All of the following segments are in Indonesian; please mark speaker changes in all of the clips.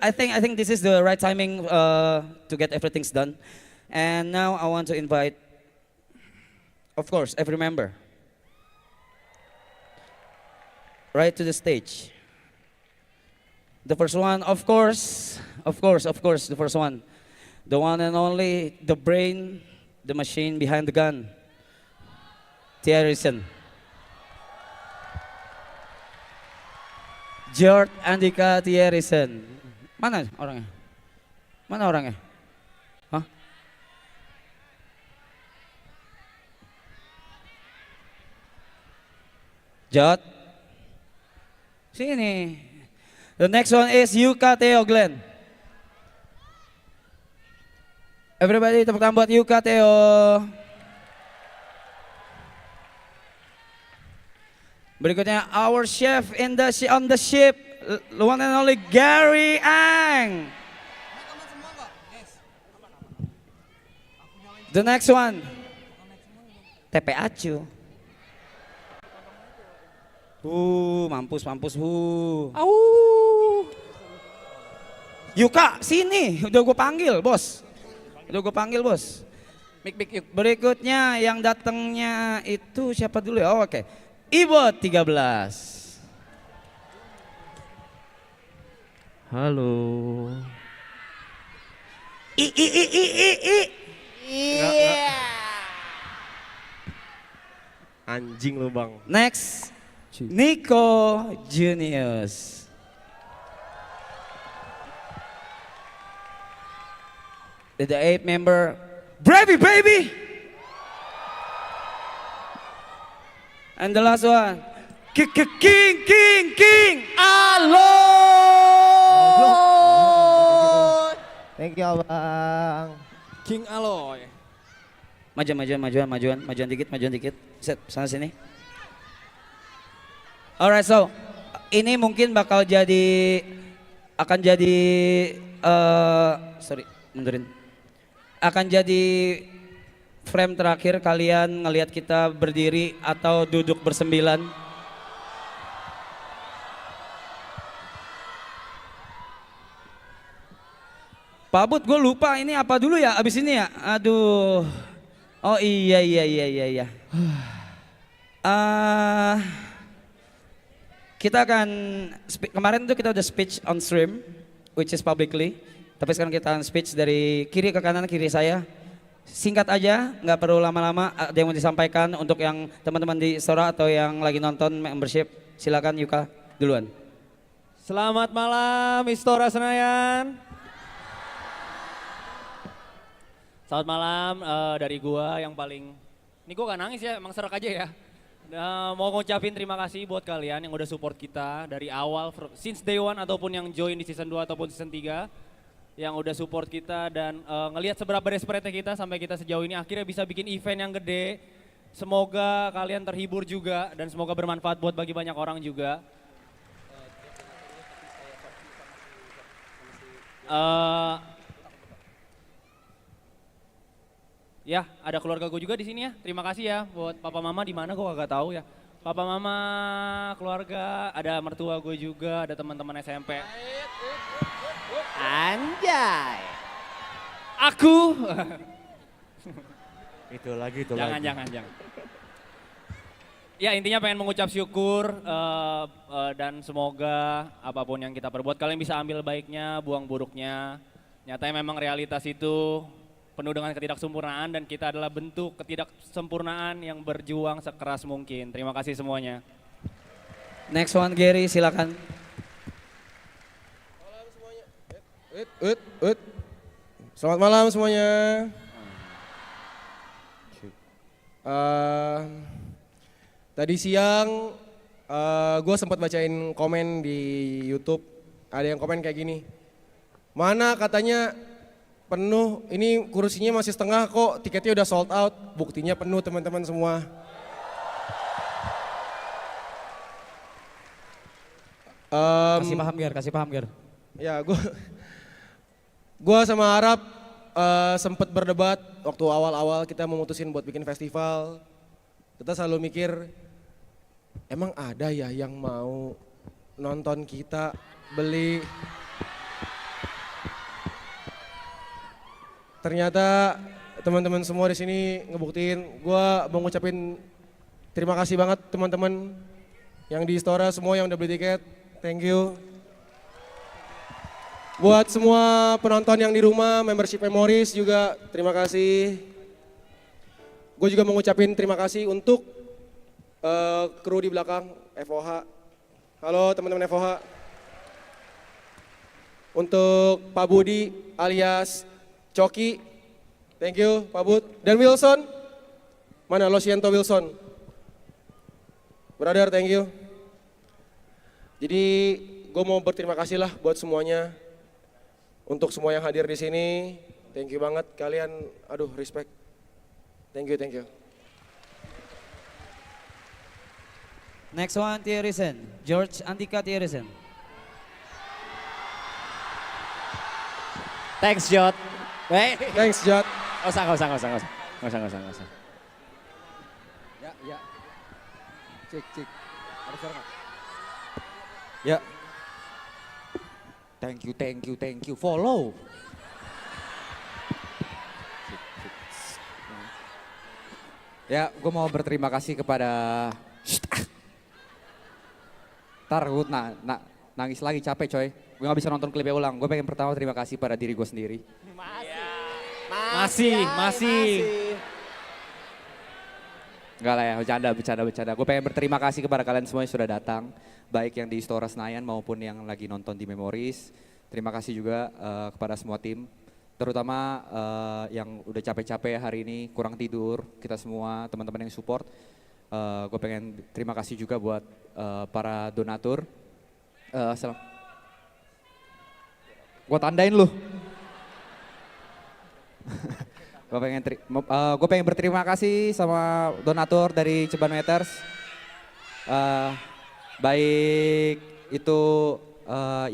Speaker 1: I think this is the right timing to get everything's done. And now I want to invite, of course, every member right to the stage. The first one, of course, the first one. The one and only, the brain, the machine behind the gun. Thierryson. George Andika Thierryson. Mana orangnya? Mana orangnya? Hah? Jot. Sini. The next one is Yuka Theo Glenn. Everybody tepuk tangan buat Yuka Theo. Berikutnya our chef on the ship, the one and only Gary Ang. The next one, Tepe Acu. Mampus. Au. Yuka, sini. Udah gue panggil, bos. Mik, yuk. Berikutnya yang datangnya itu siapa dulu ya? Oh, oke. Ibot 13.
Speaker 2: Halo.
Speaker 3: Iya. Anjing lu bang.
Speaker 1: Next, Nico Junius. The 8th member, Bravey Baby. And the last one, King Aloy.
Speaker 4: Thank you abang.
Speaker 5: King Aloy.
Speaker 1: Majuan dikit. Set, sana sini. Alright, so ini mungkin akan jadi mundurin. Akan jadi frame terakhir kalian ngelihat kita berdiri atau duduk bersembilan. Pak Bud, gue lupa ini apa dulu ya abis ini ya? Aduh. Oh iya. Kita akan, kemarin tuh kita udah speech on stream, which is publicly. Tapi sekarang kita akan speech dari kiri ke kanan, kiri saya. Singkat aja, nggak perlu lama-lama. Ada yang mau disampaikan untuk yang teman-teman di Istora atau yang lagi nonton membership. Silakan Yuka duluan.
Speaker 5: Selamat malam Istora Senayan. Selamat malam dari gua yang paling, ini gua gak nangis ya, emang serak aja ya. Mau ngucapin terima kasih buat kalian yang udah support kita dari awal, since day one ataupun yang join di season 2 ataupun season 3. Yang udah support kita dan ngelihat seberapa desperate kita sampai kita sejauh ini akhirnya bisa bikin event yang gede. Semoga kalian terhibur juga dan semoga bermanfaat buat bagi banyak orang juga. Ya, ada keluarga gue juga di sini ya. Terima kasih ya buat papa mama, di mana gue kagak tahu ya. Papa mama, keluarga, ada mertua gue juga, ada teman-teman SMP.
Speaker 4: Anjay.
Speaker 5: Aku.
Speaker 3: Itu lagi.
Speaker 5: Jangan. Ya intinya pengen mengucap syukur dan semoga apapun yang kita perbuat kalian bisa ambil baiknya, buang buruknya. Nyatanya memang realitas itu penuh dengan ketidaksempurnaan dan kita adalah bentuk ketidaksempurnaan yang berjuang sekeras mungkin. Terima kasih semuanya.
Speaker 1: Next one Gary, silakan.
Speaker 6: Selamat malam semuanya. Tadi siang gue sempat bacain komen di YouTube. Ada yang komen kayak gini. Mana katanya penuh, ini kursinya masih setengah kok, tiketnya udah sold out. Buktinya penuh teman-teman semua.
Speaker 5: Kasih paham Ger.
Speaker 6: Ya gue sama Arab sempet berdebat waktu awal-awal kita memutusin buat bikin festival. Kita selalu mikir, emang ada ya yang mau nonton kita beli ternyata teman-teman semua di sini ngebuktiin. Gua mau ngucapin terima kasih banget teman-teman yang di Istora semua yang udah beli tiket. Thank you. Buat semua penonton yang di rumah, membership Memories juga terima kasih. Gue juga mau ngucapin terima kasih untuk kru di belakang FOH. Halo teman-teman FOH. Untuk Pak Budi alias Coki, thank you Pak Bud. Dan Wilson, mana Losiento Wilson? Brother, thank you. Jadi gue mau berterima kasih lah buat semuanya. Untuk semua yang hadir di sini, thank you banget kalian, aduh respect. Thank you, thank you.
Speaker 1: Next one, Thierrysen. George Andika Thierrysen.
Speaker 5: Thanks Jot.
Speaker 6: Thanks Jot.
Speaker 5: Nggak usah.
Speaker 7: Ya. Cek. Ada suara nggak? Ya. Thank you. Follow. Ya, gue mau berterima kasih kepada... Ntar gue nangis lagi, capek coy. Gue gak bisa nonton klipnya ulang. Gue pengen pertama terima kasih pada diri gue sendiri.
Speaker 5: Masih.
Speaker 7: Enggak lah ya, bercanda. Gue pengen berterima kasih kepada kalian semua yang sudah datang. Baik yang di Istora Senayan maupun yang lagi nonton di Memories. Terima kasih juga kepada semua tim. Terutama yang udah capek-capek hari ini, kurang tidur. Kita semua, teman-teman yang support. Gue pengen terima kasih juga buat para donatur. Gue tandain lu. Gue pengen berterima kasih sama donatur dari Ceban Matters. Baik itu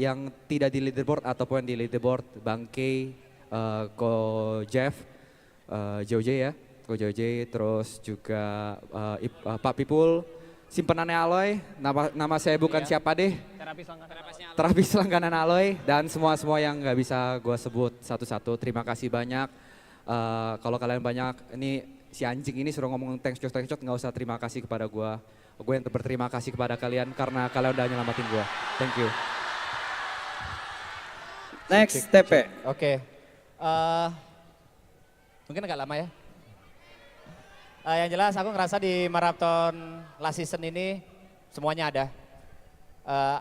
Speaker 7: yang tidak di leaderboard ataupun di leaderboard, Bang K, Ko Jeff, JOJ ya, Ko JOJ, terus juga Pak Pipul, simpenannya Aloy, nama saya bukan siapa deh. Terapis langganan Aloy, dan semua yang nggak bisa gue sebut satu-satu. Terima kasih banyak. Kalau kalian banyak, ini si anjing ini suruh ngomong thanks Jot, nggak usah terima kasih kepada gue. Gue yang berterima kasih kepada kalian karena kalian udah nyelamatin gue. Thank you.
Speaker 1: Next, TP.
Speaker 4: Oke. Mungkin agak lama ya. Yang jelas aku ngerasa di maraton last season ini semuanya ada.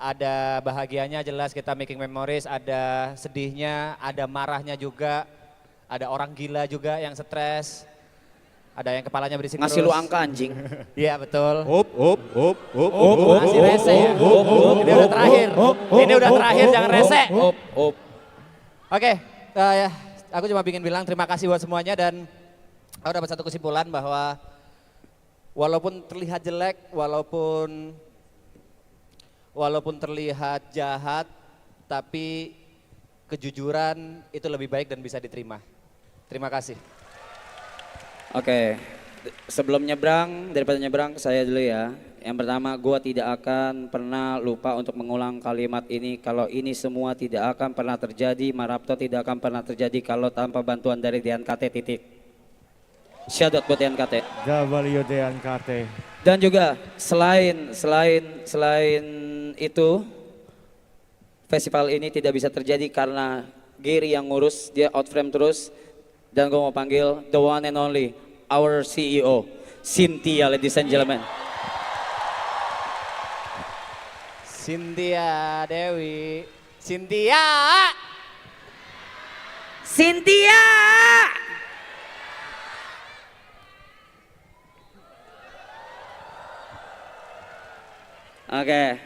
Speaker 4: Ada bahagianya jelas kita making memories, ada sedihnya, ada marahnya juga, ada orang gila juga yang stres. Ada yang kepalanya berisik
Speaker 1: Ngasih
Speaker 4: terus.
Speaker 1: lu angka anjing.
Speaker 4: Iya betul.
Speaker 3: Hop.
Speaker 4: Masih rese ya. Ini udah terakhir. Ini udah terakhir, jangan rese. Oke, ya, aku cuma ingin bilang terima kasih buat semuanya dan aku dapat satu kesimpulan bahwa walaupun terlihat jelek, walaupun terlihat jahat, tapi kejujuran itu lebih baik dan bisa diterima. Terima kasih.
Speaker 1: Oke, sebelum nyebrang, daripada nyebrang saya dulu ya. Yang pertama, gua tidak akan pernah lupa untuk mengulang kalimat ini. Kalau ini semua tidak akan pernah terjadi, Marapto tidak akan pernah terjadi kalau tanpa bantuan dari DNKT titik. Shout out buat DNKT.
Speaker 3: WDNKT.
Speaker 1: Dan juga selain itu, festival ini tidak bisa terjadi karena Gary yang ngurus, dia out frame terus. Dan gue mau panggil the one and only, our CEO, Cynthia, ladies and gentlemen.
Speaker 4: Cynthia Dewi. Cynthia!
Speaker 1: Oke,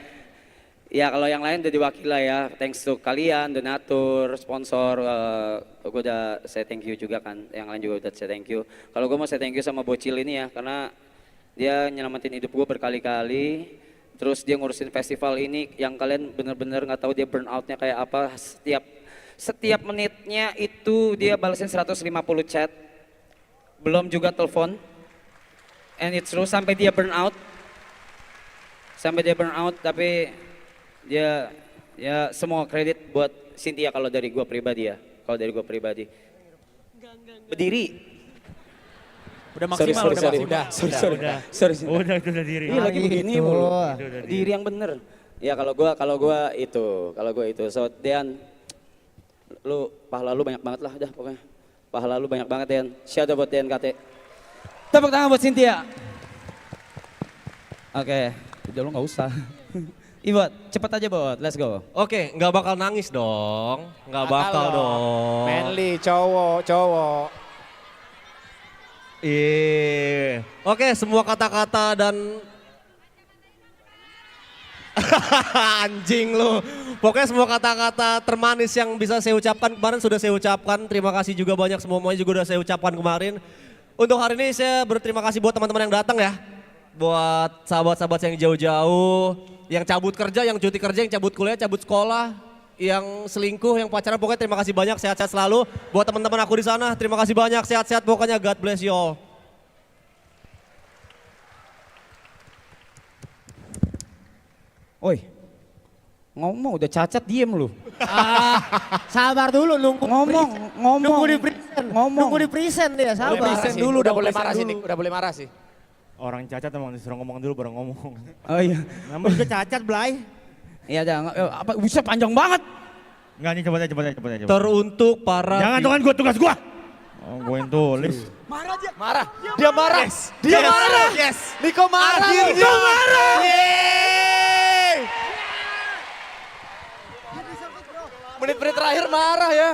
Speaker 1: ya kalau yang lain udah diwakili lah ya. Thanks to kalian, donatur, sponsor. Gue udah say thank you juga kan. Yang lain juga udah say thank you. Kalau gue mau say thank you sama Bocil ini ya, karena dia nyelamatin hidup gue berkali-kali. Terus dia ngurusin festival ini yang kalian bener-bener nggak tahu dia burn outnya kayak apa. Setiap menitnya itu dia balesin 150 chat. Belum juga telepon. And it's true sampai dia burn out. Tapi dia ya semua kredit buat Cynthia kalau dari gue pribadi ya. Berdiri.
Speaker 5: Udah maksimal, udah maksimal.
Speaker 3: Udah itu udah diri.
Speaker 1: Iya lagi begini mulu.
Speaker 3: Itu udah
Speaker 1: Diri yang bener. Ya kalau gua itu. So Dean, lu pahala lu banyak banget lah dah pokoknya. Pahala lu banyak banget Dean. Shout out buat Dean KT. Tepuk tangan buat Cynthia. Oke, udah lu nggak usah. Ibot, cepet aja Bot, let's go.
Speaker 8: Oke, nggak bakal nangis dong. Nggak bakal dong.
Speaker 4: Manly, cowok.
Speaker 8: Iya. Oke, semua kata-kata dan anjing lu. Pokoknya semua kata-kata termanis yang bisa saya ucapkan kemarin sudah saya ucapkan. Terima kasih juga banyak semuanya juga udah saya ucapkan kemarin. Untuk hari ini saya berterima kasih buat teman-teman yang datang ya. Buat sahabat-sahabat yang jauh-jauh, yang cabut kerja, yang cuti kerja, yang cabut kuliah, cabut sekolah, yang selingkuh, yang pacaran, pokoknya terima kasih banyak, sehat-sehat selalu. Buat teman-teman aku di sana, terima kasih banyak, sehat-sehat pokoknya, God bless you all.
Speaker 1: Oi, ngomong udah cacat diem lu.
Speaker 9: Sabar dulu
Speaker 1: Ngomong.
Speaker 9: nunggu di present.
Speaker 1: Ngomong.
Speaker 9: Nunggu di present dia,
Speaker 4: Boleh
Speaker 9: sabar.
Speaker 4: marah sih,
Speaker 1: dulu
Speaker 4: udah
Speaker 1: dong,
Speaker 4: boleh
Speaker 1: present
Speaker 4: marah sih
Speaker 1: dulu.
Speaker 4: Nick, udah boleh marah sih.
Speaker 3: Orang cacat emang disuruh ngomong dulu baru ngomong.
Speaker 1: Oh iya.
Speaker 3: Namun juga cacat Blay.
Speaker 1: Iya jangan, apa bisa panjang banget.
Speaker 3: Enggak nih coba aja.
Speaker 8: Teruntuk para...
Speaker 3: Jangan tuh kan tugas gua. Oh, gue yang tulis.
Speaker 4: Marah. Dia marah. Dia marah.
Speaker 8: Yes.
Speaker 4: Niko marah.
Speaker 8: Akhirnya.
Speaker 4: marah. Menit-menit terakhir marah ya.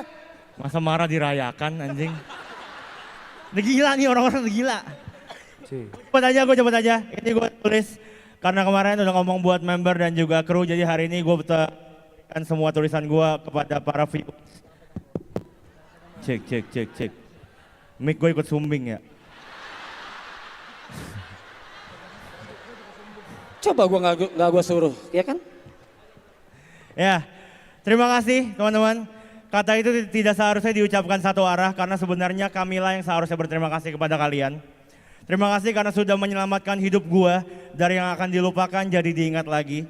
Speaker 3: Masa marah dirayakan anjing. Udah gila nih orang-orang udah gila. Cepet aja. Ini gue tulis karena kemarin udah ngomong buat member dan juga kru. Jadi hari ini gue kan semua tulisan gue kepada para viewers. Cek. Mic gue ikut sumbing ya.
Speaker 1: Coba gua nggak gua suruh, ya kan?
Speaker 3: Ya, terima kasih teman-teman. Kata itu tidak seharusnya diucapkan satu arah karena sebenarnya kamilah yang seharusnya berterima kasih kepada kalian. Terima kasih karena sudah menyelamatkan hidup gua dari yang akan dilupakan jadi diingat lagi.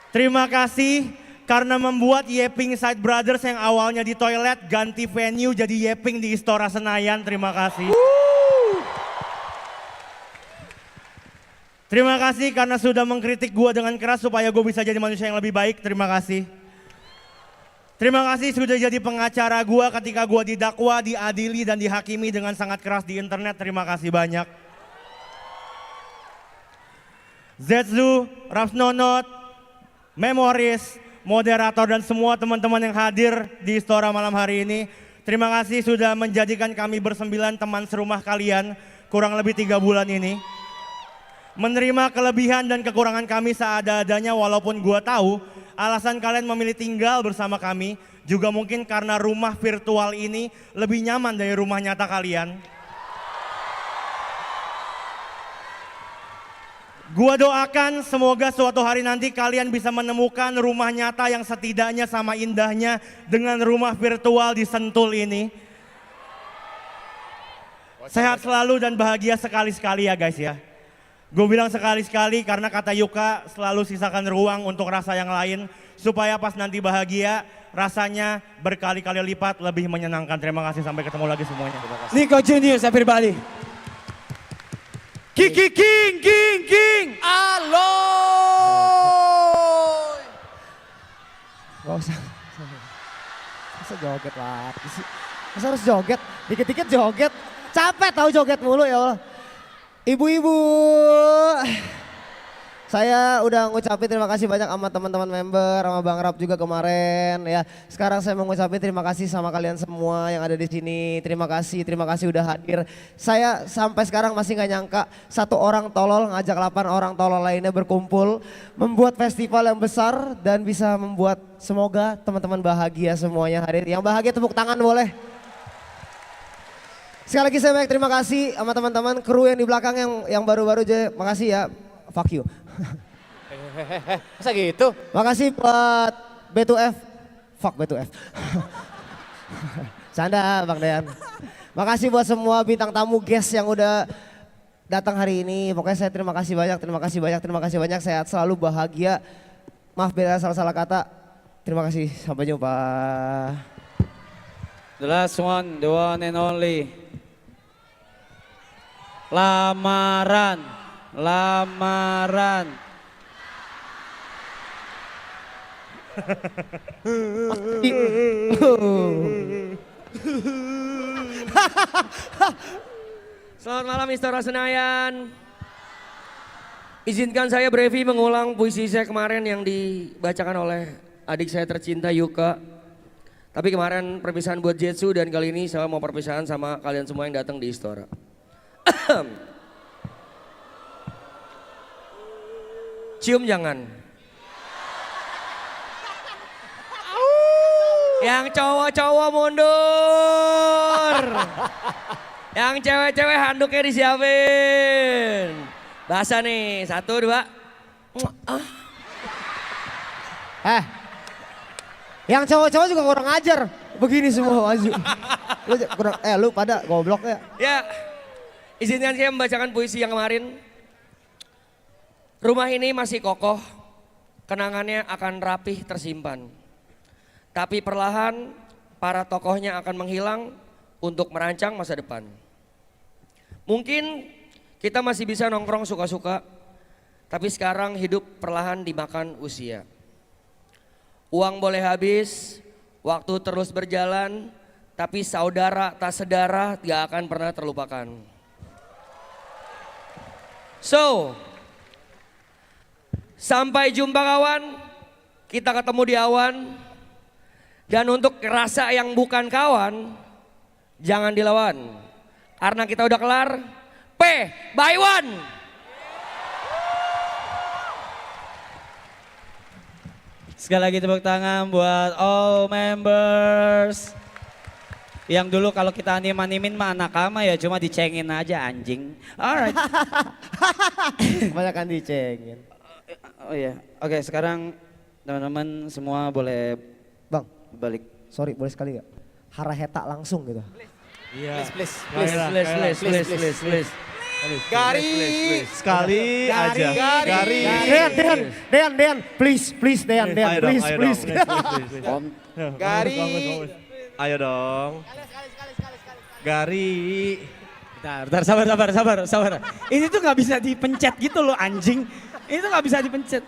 Speaker 3: Terima kasih karena membuat Yeping Side Brothers yang awalnya di toilet ganti venue jadi Yeping di Istora Senayan. Terima kasih. Terima kasih karena sudah mengkritik gue dengan keras supaya gue bisa jadi manusia yang lebih baik. Terima kasih. Terima kasih sudah jadi pengacara gue ketika gue didakwa, diadili dan dihakimi dengan sangat keras di internet. Terima kasih banyak. Zetsu, Rapsnonot, Memoris, moderator dan semua teman-teman yang hadir di Istora malam hari ini. Terima kasih sudah menjadikan kami bersembilan teman serumah kalian kurang lebih 3 bulan ini. Menerima kelebihan dan kekurangan kami seada-adanya walaupun gua tahu alasan kalian memilih tinggal bersama kami juga mungkin karena rumah virtual ini lebih nyaman dari rumah nyata kalian. Gua doakan semoga suatu hari nanti kalian bisa menemukan rumah nyata yang setidaknya sama indahnya dengan rumah virtual di Sentul ini. Sehat selalu dan bahagia sekali-sekali ya guys ya. Gue bilang sekali-sekali karena kata Yuka selalu sisakan ruang untuk rasa yang lain supaya pas nanti bahagia rasanya berkali-kali lipat lebih menyenangkan. Terima kasih, sampai ketemu lagi semuanya.
Speaker 1: Nico Juniors everybody. King.
Speaker 4: Aloy.
Speaker 9: Gak usah. Masa joget lah. Masa harus joget? Dikit-dikit joget. Capek tahu joget mulu ya Allah. Ibu-ibu, saya udah ngucapin terima kasih banyak sama teman-teman member, sama Bang Rap juga kemarin ya. Sekarang saya mau ngucapin terima kasih sama kalian semua yang ada di sini. Terima kasih udah hadir. Saya sampai sekarang masih nggak nyangka 1 orang tolol ngajak 8 orang tolol lainnya berkumpul, membuat festival yang besar dan bisa membuat semoga teman-teman bahagia semuanya hadir. Yang bahagia tepuk tangan boleh. Sekali lagi saya banyak terima kasih sama teman-teman kru yang di belakang yang baru-baru aja. Makasih ya. Fuck you.
Speaker 4: Masa gitu?
Speaker 9: Makasih buat B2F. Fuck B2F. Canda Bang Dean. Makasih buat semua bintang tamu guest yang udah datang hari ini. Pokoknya saya terima kasih banyak. Sehat selalu, bahagia. Maaf bila salah-salah kata. Terima kasih, sampai jumpa.
Speaker 1: The last one, the one and only. Lamaran, lamaran.
Speaker 10: Selamat malam Istora Senayan. Izinkan saya Brevi mengulang puisi saya kemarin yang dibacakan oleh adik saya tercinta Yuka. Tapi kemarin perpisahan buat Jetsu dan kali ini saya mau perpisahan sama kalian semua yang datang di Istora. Cium jangan. Yang cowok-cowok mundur. Yang cewek-cewek handuknya disiapin. Basah nih, 1, 2.
Speaker 9: Yang cowok-cowok juga kurang ajar. Begini semua maju. Lu pada goblok ya.
Speaker 10: Ya, izinkan saya membacakan puisi yang kemarin. Rumah ini masih kokoh, kenangannya akan rapih tersimpan. Tapi perlahan para tokohnya akan menghilang untuk merancang masa depan. Mungkin kita masih bisa nongkrong suka-suka, tapi sekarang hidup perlahan dimakan usia. Uang boleh habis, waktu terus berjalan, tapi saudara tak sedara gak akan pernah terlupakan. So, sampai jumpa kawan, kita ketemu di awan. Dan untuk rasa yang bukan kawan, jangan dilawan. Karena kita udah kelar, by one.
Speaker 1: Sekali lagi tepuk tangan buat all members. Yang dulu kalau kita anim-animin mah anak ama ya cuma dicengin aja anjing. Alright.
Speaker 9: Kebanyakan dicengin.
Speaker 1: Oh iya, oke sekarang teman-teman semua boleh
Speaker 9: Bang,
Speaker 1: balik.
Speaker 9: sorry boleh sekali gak? Haraheta langsung gitu.
Speaker 3: Iya.
Speaker 1: Please.
Speaker 3: Gari.
Speaker 8: Sekali aja.
Speaker 3: Gari.
Speaker 9: Dean, please, Dean,
Speaker 8: Ayo dong,
Speaker 9: please,
Speaker 8: ayo
Speaker 9: please.
Speaker 8: dong.
Speaker 3: Gari.
Speaker 8: Ayo dong. Gari.
Speaker 1: Bentar, sabar. Ini tuh nggak bisa dipencet gitu loh anjing. Ini tuh nggak bisa dipencet.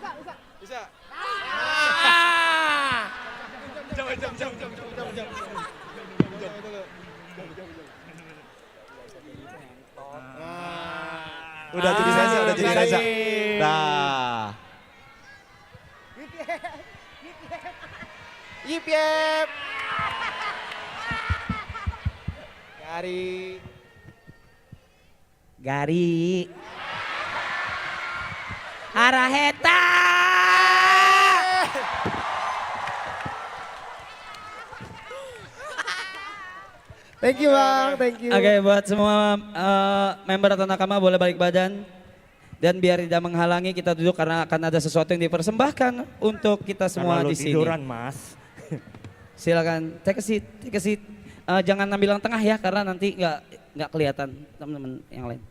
Speaker 6: Bisa.
Speaker 8: Udah jadi Reza. Nah.
Speaker 6: Yip yip.
Speaker 1: Gari. Haraheta.
Speaker 9: Thank you Bang, thank you.
Speaker 1: Oke, buat semua member atau nakama boleh balik badan. Dan biar tidak menghalangi kita duduk karena akan ada sesuatu yang dipersembahkan untuk kita semua
Speaker 3: Karena lu
Speaker 1: di sini.
Speaker 3: tiduran Mas.
Speaker 1: Silakan, take a seat. Jangan ambil yang tengah ya karena nanti nggak kelihatan teman-teman yang lain.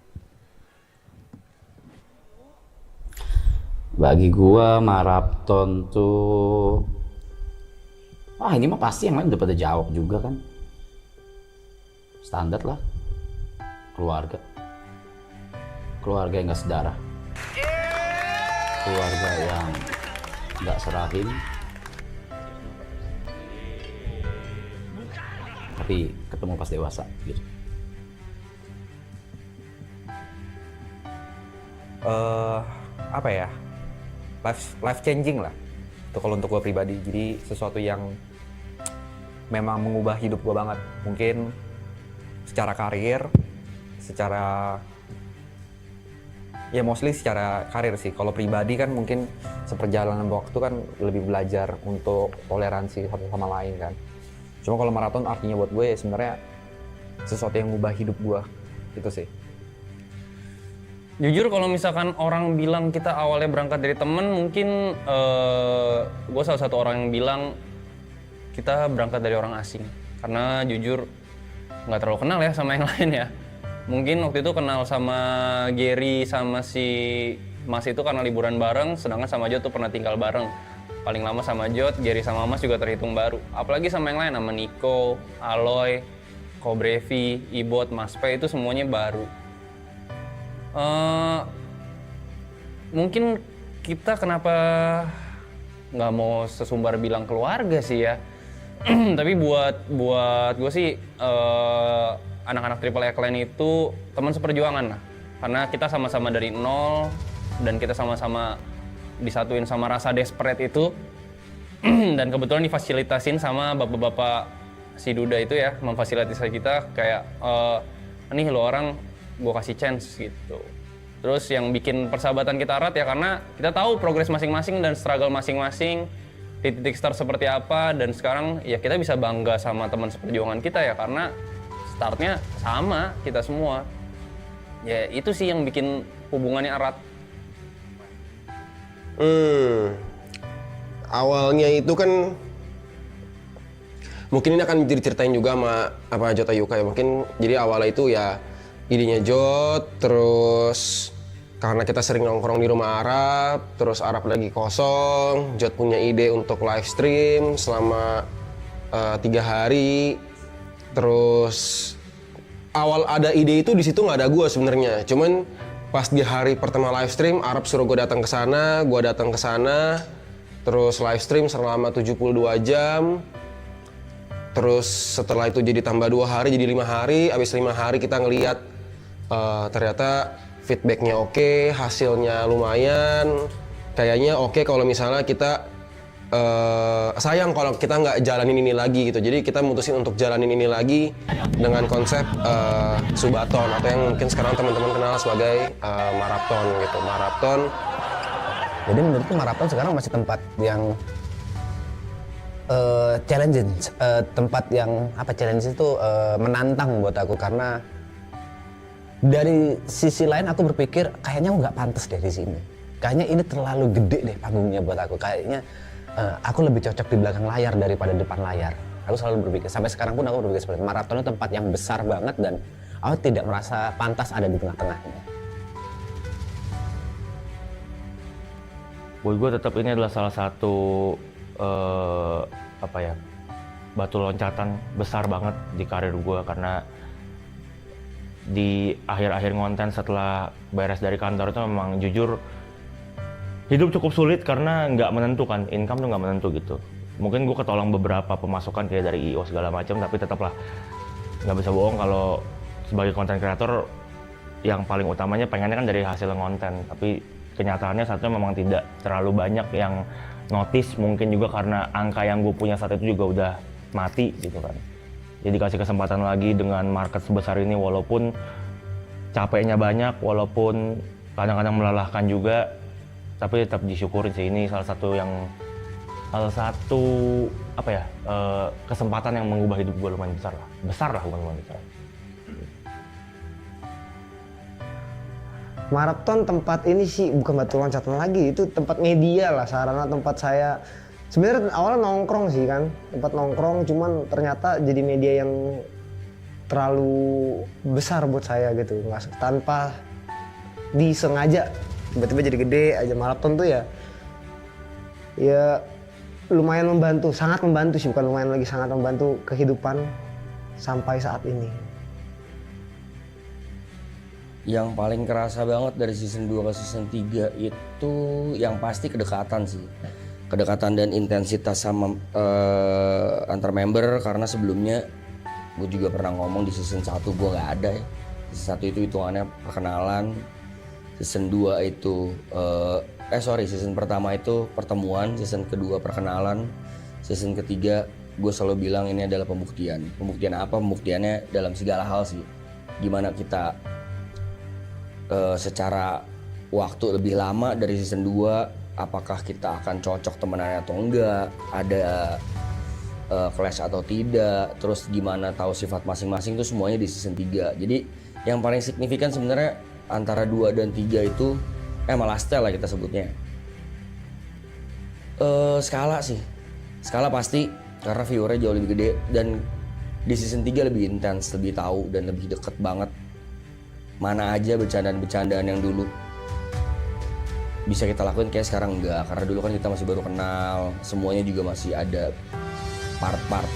Speaker 11: Bagi gua maraton tuh, ini mah pasti yang lain udah pada jawab juga kan. Standar lah, keluarga yang gak sedarah, keluarga yang gak serahim, tapi ketemu pas dewasa gitu.
Speaker 7: Apa ya, life changing lah itu kalau untuk gue pribadi. Jadi sesuatu yang memang mengubah hidup gue banget, mungkin secara karir, secara ya mostly secara karir sih. Kalau pribadi kan mungkin seperjalanan waktu kan lebih belajar untuk toleransi satu sama lain kan. Cuma kalau maraton artinya buat gue ya sebenarnya sesuatu yang mengubah hidup gue, itu sih.
Speaker 2: Jujur kalau misalkan orang bilang kita awalnya berangkat dari temen, mungkin gue salah satu orang yang bilang kita berangkat dari orang asing. Karena jujur nggak terlalu kenal ya sama yang lain ya. Mungkin waktu itu kenal sama Gary sama si Mas itu karena liburan bareng, sedangkan sama Jo tuh pernah tinggal bareng. paling lama sama Jot, Gary sama Mas juga terhitung baru. Apalagi sama yang lain, sama Nico, Aloy, Kobrevi, Ibot, Mas P itu semuanya baru. Mungkin kita kenapa nggak mau sesumbar bilang keluarga sih ya. Tapi buat gue sih anak-anak Triple X Clan itu teman seperjuangan lah. Karena kita sama-sama dari nol dan kita sama-sama disatuin sama rasa desperate itu. Dan kebetulan difasilitasin sama bapak-bapak si Duda itu ya, memfasilitasi kita kayak nih lo orang gue kasih chance gitu. Terus yang bikin persahabatan kita erat ya karena kita tahu progres masing-masing dan struggle masing-masing di titik start seperti apa, dan sekarang ya kita bisa bangga sama teman seperjuangan kita ya karena startnya sama kita semua. Ya itu sih yang bikin hubungannya erat.
Speaker 12: Awalnya itu kan mungkin ini akan diceritain juga sama Jota Yuka ya. Mungkin jadi awalnya itu ya idenya Jot, terus karena kita sering nongkrong di rumah Arab, terus Arab lagi kosong, Jot punya ide untuk live stream selama 3 hari. Terus awal ada ide itu di situ nggak ada gue sebenarnya. Cuman pas di hari pertama live stream, Arab suruh gue datang ke sana, gue datang ke sana, terus live stream selama 72 jam. Terus setelah itu jadi tambah 2 hari, jadi 5 hari. Abis 5 hari kita ngeliat ternyata feedbacknya oke, hasilnya lumayan. Kayaknya oke kalau misalnya kita sayang kalau kita nggak jalanin ini lagi gitu. Jadi kita mutusin untuk jalanin ini lagi dengan konsep Subaton atau yang mungkin sekarang teman-teman kenal sebagai Marathon gitu. Marathon.
Speaker 13: Jadi menurutku Marathon sekarang masih tempat yang challenging, tempat yang challenge itu menantang buat aku, karena dari sisi lain aku berpikir kayaknya aku nggak pantas deh di sini. Kayaknya ini terlalu gede deh panggungnya buat aku. Kayaknya aku lebih cocok di belakang layar daripada depan layar. Aku selalu berpikir, sampai sekarang pun aku berpikir seperti itu. Marathon itu tempat yang besar banget dan aku tidak merasa pantas ada di tengah-tengahnya.
Speaker 14: Buat gue tetap ini adalah salah satu batu loncatan besar banget di karir gue, karena di akhir-akhir ngonten setelah beres dari kantor itu memang jujur hidup cukup sulit karena nggak menentu kan, income tuh nggak menentu gitu. Mungkin gue ketolong beberapa pemasukan kayak dari IO segala macam, tapi tetaplah nggak bisa bohong kalau sebagai konten kreator yang paling utamanya pengennya kan dari hasil konten, tapi kenyataannya saat itu memang tidak terlalu banyak yang notice, mungkin juga karena angka yang gue punya saat itu juga udah mati gitu kan. Jadi kasih kesempatan lagi dengan market sebesar ini, walaupun capeknya banyak, walaupun kadang-kadang melelahkan juga, tapi tetap disyukurin sih. Ini salah satu kesempatan yang mengubah hidup gue lumayan besar lah bukan lumayan besar.
Speaker 13: Marathon tempat ini sih bukan batu loncatan lagi, itu tempat media lah, sarana tempat saya. Sebenarnya awalnya nongkrong sih kan, tempat nongkrong, cuman ternyata jadi media yang terlalu besar buat saya gitu, nggak tanpa disengaja tiba-tiba jadi gede aja. Marathon tuh ya lumayan membantu, sangat membantu sih, bukan lumayan lagi, sangat membantu kehidupan sampai saat ini.
Speaker 15: Yang paling kerasa banget dari season 2 ke season 3 itu yang pasti kedekatan sih. Kedekatan dan intensitas sama antar member, karena sebelumnya gue juga pernah ngomong di season 1 gue nggak ada ya. Season 1 itu hitungannya perkenalan, season 2 itu season pertama itu pertemuan, season kedua perkenalan, season ketiga gue selalu bilang ini adalah pembuktian. Pembuktian apa? Pembuktiannya dalam segala hal sih. Gimana kita secara waktu lebih lama dari season 2, apakah kita akan cocok temenannya atau enggak, ada clash atau tidak, terus gimana tahu sifat masing-masing, itu semuanya di season 3. Jadi yang paling signifikan sebenarnya antara 2 dan 3 itu malah style lah kita sebutnya. Skala sih, skala pasti karena viewernya jauh lebih gede, dan di season 3 lebih intens, lebih tahu dan lebih deket banget mana aja bercandaan-bercandaan yang dulu bisa kita lakuin kayak sekarang enggak, karena dulu kan kita masih baru kenal, semuanya juga masih ada part-part.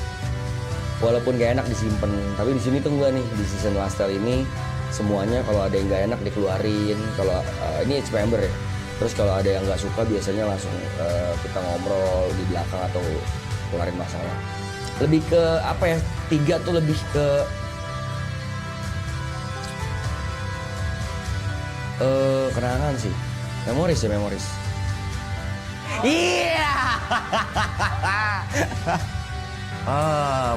Speaker 15: Walaupun gak enak disimpan, tapi di sini tuh enggak nih, di season lifestyle ini semuanya kalau ada yang gak enak dikeluarin. Kalau ini each member ya. Terus kalau ada yang nggak suka biasanya langsung kita ngobrol di belakang atau keluarin masalah. Lebih ke apa ya? 3 tuh lebih ke kenangan sih. Memoris ya, memoris.
Speaker 8: Iya.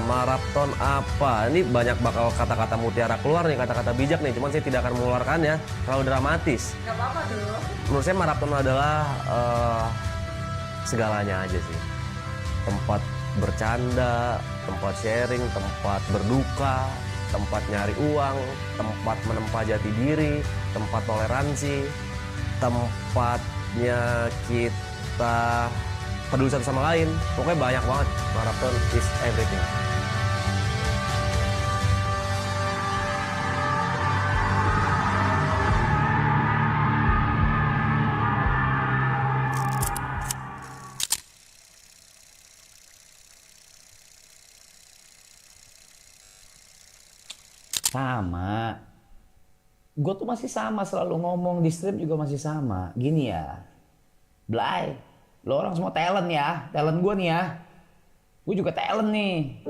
Speaker 8: Maraton apa? Ini banyak bakal kata-kata mutiara keluar nih, kata-kata bijak nih. Cuman saya tidak akan mengeluarkannya, terlalu dramatis.
Speaker 16: Gak apa-apa dong.
Speaker 8: Menurut saya maraton adalah segalanya aja sih. Tempat bercanda, tempat sharing, tempat berduka, tempat nyari uang, tempat menempa jati diri, tempat toleransi, tempatnya kita peduli satu sama lain. Pokoknya banyak banget. Marathon is everything.
Speaker 11: Sama. Gue tuh masih sama, selalu ngomong di stream juga masih sama. Gini ya, Blay, lo orang semua talent ya, talent gue nih ya. Gue juga talent nih.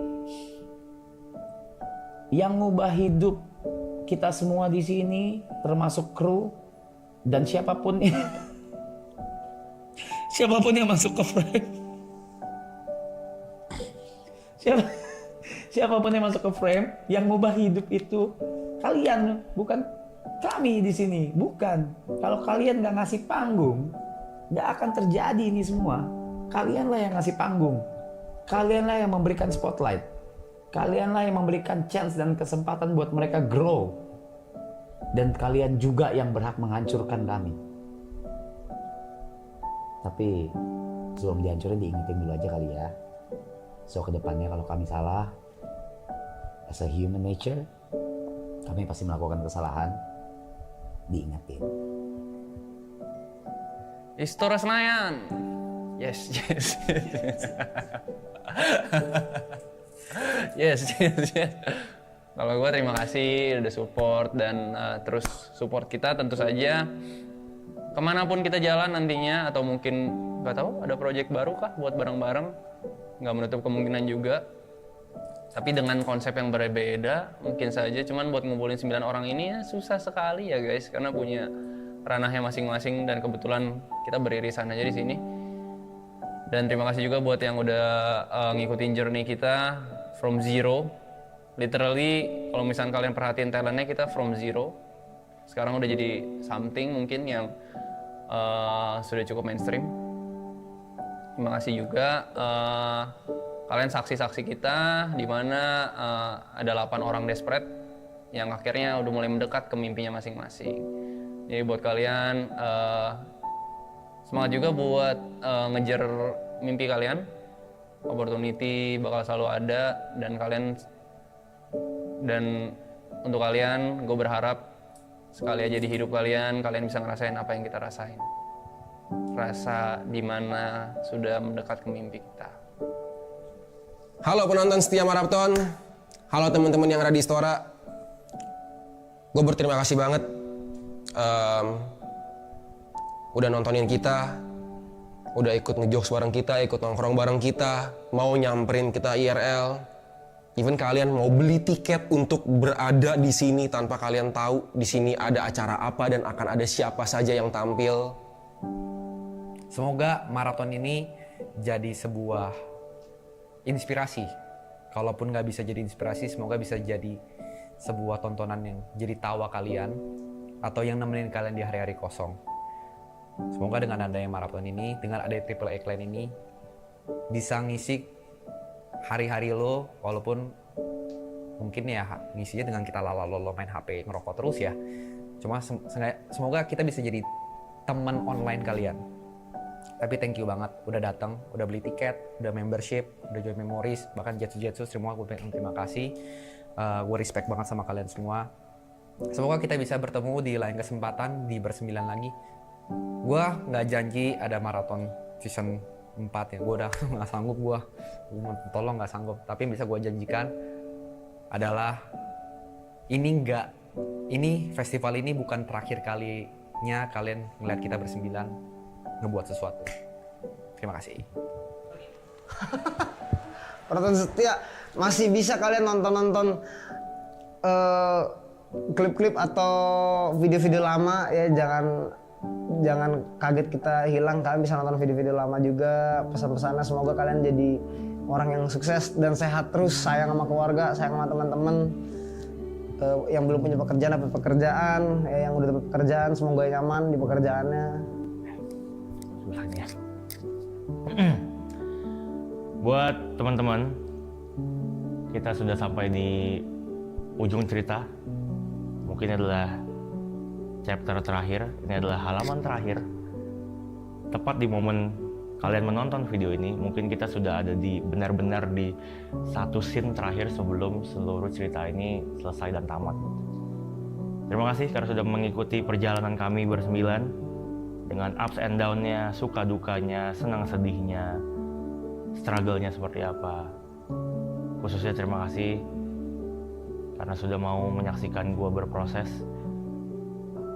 Speaker 11: Yang ngubah hidup kita semua di sini, termasuk kru dan siapapun siapapun yang masuk ke frame. Siapapun yang masuk ke frame, yang ngubah hidup itu kalian, bukan kami di sini, bukan. Kalau kalian nggak ngasih panggung, nggak akan terjadi ini semua. Kalianlah yang ngasih panggung, kalianlah yang memberikan spotlight, kalianlah yang memberikan chance dan kesempatan buat mereka grow, dan kalian juga yang berhak menghancurkan kami. Tapi sebelum dihancurin diingetin dulu aja kali ya. So kedepannya kalau kami salah, as a human nature, kami pasti melakukan kesalahan, diingetin.
Speaker 2: Istora Senayan. Yes. yes. Kalau gue terima kasih udah support dan terus support kita tentu saja. Kemanapun kita jalan nantinya, atau mungkin nggak tahu ada project baru kah buat bareng-bareng, nggak menutup kemungkinan juga. Tapi dengan konsep yang berbeda mungkin saja, cuman buat ngumpulin 9 orang ini ya susah sekali ya guys, karena punya ranahnya masing-masing dan kebetulan kita beririsan aja di sini. Dan terima kasih juga buat yang udah ngikutin journey kita from zero. Literally kalau misalnya kalian perhatiin talentnya, kita from zero sekarang udah jadi something mungkin yang sudah cukup mainstream. Terima kasih juga kalian saksi-saksi kita, di mana ada 8 orang desperate yang akhirnya udah mulai mendekat ke mimpinya masing-masing. Jadi buat kalian semangat juga buat ngejar mimpi kalian. Opportunity bakal selalu ada, dan untuk kalian gue berharap sekali aja di hidup kalian bisa ngerasain apa yang kita rasain. Rasa dimana sudah mendekat ke mimpi kita.
Speaker 12: Halo penonton setia Marathon, halo teman-teman yang ada di Istora. Gue berterima kasih banget udah nontonin kita, udah ikut ngejokes bareng kita, ikut nongkrong bareng kita, mau nyamperin kita IRL. Even kalian mau beli tiket untuk berada di sini tanpa kalian tahu di sini ada acara apa dan akan ada siapa saja yang tampil.
Speaker 17: Semoga maraton ini jadi sebuah inspirasi. Kalaupun nggak bisa jadi inspirasi, semoga bisa jadi sebuah tontonan yang jadi tawa kalian atau yang nemenin kalian di hari-hari kosong. Semoga dengan adanya maraton ini, dengan adanya Triple A Clan ini, bisa ngisi hari-hari lo, walaupun mungkin ya ngisinya dengan kita lala-lolo main HP, ngerokok terus ya. Cuma semoga kita bisa jadi teman online kalian. Tapi thank you banget udah datang, udah beli tiket, udah membership, udah join Memories, bahkan Jetsu semua gue terima kasih. Gue respect banget sama kalian semua. Semoga kita bisa bertemu di lain kesempatan di bersembilan lagi. gue nggak janji ada maraton season 4 ya, gue udah nggak sanggup, gue tolong nggak sanggup. Tapi yang bisa gue janjikan adalah ini festival ini bukan terakhir kalinya kalian ngeliat kita bersembilan ngebuat sesuatu. Terima kasih.
Speaker 16: Penonton setia, masih bisa kalian nonton klip-klip atau video-video lama ya, jangan kaget kita hilang, kalian bisa nonton video-video lama juga. Pesan-pesannya semoga kalian jadi orang yang sukses dan sehat terus, sayang sama keluarga, sayang sama teman-teman. Yang belum punya pekerjaan dapat pekerjaan, ya, yang udah dapat pekerjaan semoga nyaman di pekerjaannya.
Speaker 14: Buat teman-teman, kita sudah sampai di ujung cerita. Mungkin adalah chapter terakhir, ini adalah halaman terakhir. Tepat di momen kalian menonton video ini, mungkin kita sudah ada di benar-benar di satu scene terakhir sebelum seluruh cerita ini selesai dan tamat. Terima kasih karena sudah mengikuti perjalanan kami bersembilan dengan ups and down-nya, suka dukanya, senang sedihnya, struggle-nya seperti apa. Khususnya terima kasih karena sudah mau menyaksikan gue berproses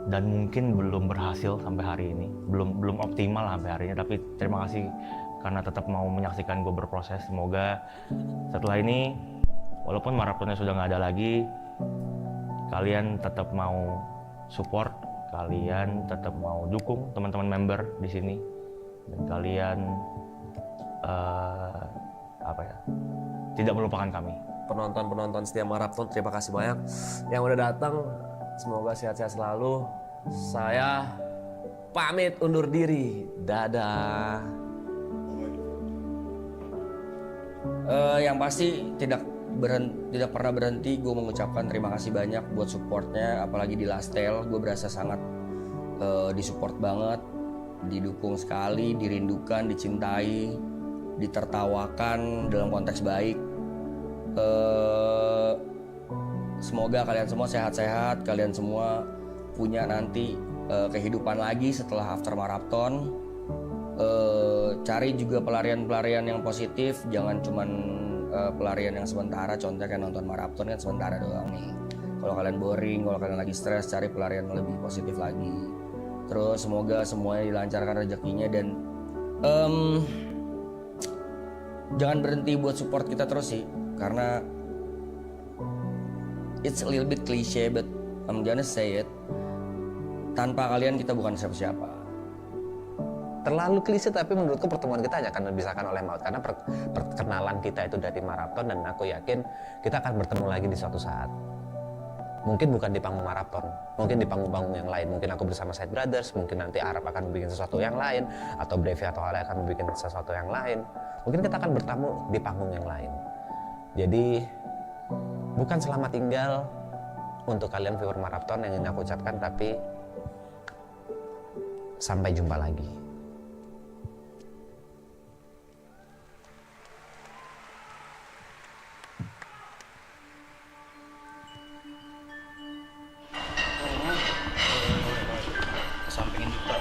Speaker 14: dan mungkin belum berhasil sampai hari ini, belum optimal sampai hari ini, tapi terima kasih karena tetap mau menyaksikan gue berproses. Semoga setelah ini, walaupun maratonnya sudah nggak ada lagi, kalian tetap mau support, kalian tetap mau dukung teman-teman member di sini, dan kalian tidak melupakan kami.
Speaker 8: Penonton-penonton setia maraton, terima kasih banyak yang udah datang. Semoga sehat-sehat selalu. Saya pamit undur diri. Dadah.
Speaker 15: Yang pasti tidak pernah berhenti gue mengucapkan terima kasih banyak buat supportnya, apalagi di Lastel. Gue berasa sangat disupport banget, didukung sekali, dirindukan, dicintai, ditertawakan dalam konteks baik. Semoga kalian semua sehat-sehat, kalian semua punya nanti kehidupan lagi setelah after marathon. Cari juga pelarian-pelarian yang positif, jangan cuman pelarian yang sementara. Contohnya kayak nonton marathon kan sementara doang nih. Kalau kalian boring, kalau kalian lagi stres, cari pelarian yang lebih positif lagi. Terus semoga semuanya dilancarkan rezekinya dan jangan berhenti buat support kita terus sih, karena it's a little bit cliche, but I'm gonna say it. Tanpa kalian kita bukan siapa-siapa.
Speaker 13: Terlalu klise, tapi menurutku pertemuan kita hanya akan dipisahkan oleh maut, karena perkenalan kita itu dari maraton, dan aku yakin kita akan bertemu lagi di suatu saat. Mungkin bukan di panggung maraton, mungkin di panggung-panggung yang lain. Mungkin aku bersama Side Brothers, mungkin nanti Arab akan bikin sesuatu yang lain, atau Brevi atau Ale akan bikin sesuatu yang lain. Mungkin kita akan bertemu di panggung yang lain. Jadi bukan selamat tinggal untuk kalian viewer maraton yang ingin aku ucapkan, tapi sampai jumpa lagi.
Speaker 18: Sampingin juga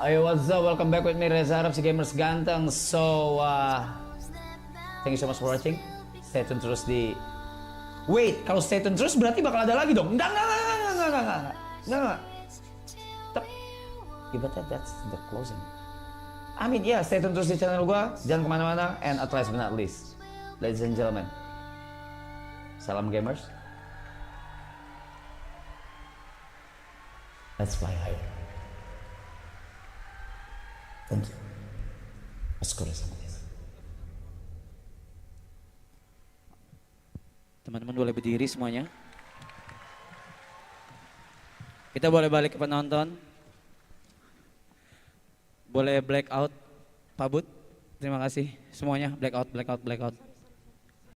Speaker 11: Ayo, what's up? Welcome back with me, Reza Arab, si gamers ganteng. So, thank you so much for watching. Stay tune terus di... Wait, kalau stay tune terus berarti bakal ada lagi dong? Enggak. But that's the closing. I mean, yeah, stay tune terus di channel gua. Jangan kemana-mana. And at last but not least, ladies and gentlemen, salam gamers. Let's fly higher. Thank you.
Speaker 1: Teman-teman boleh berdiri semuanya. Kita boleh balik ke penonton. Boleh black out, Pak Bud. Terima kasih semuanya. Black out.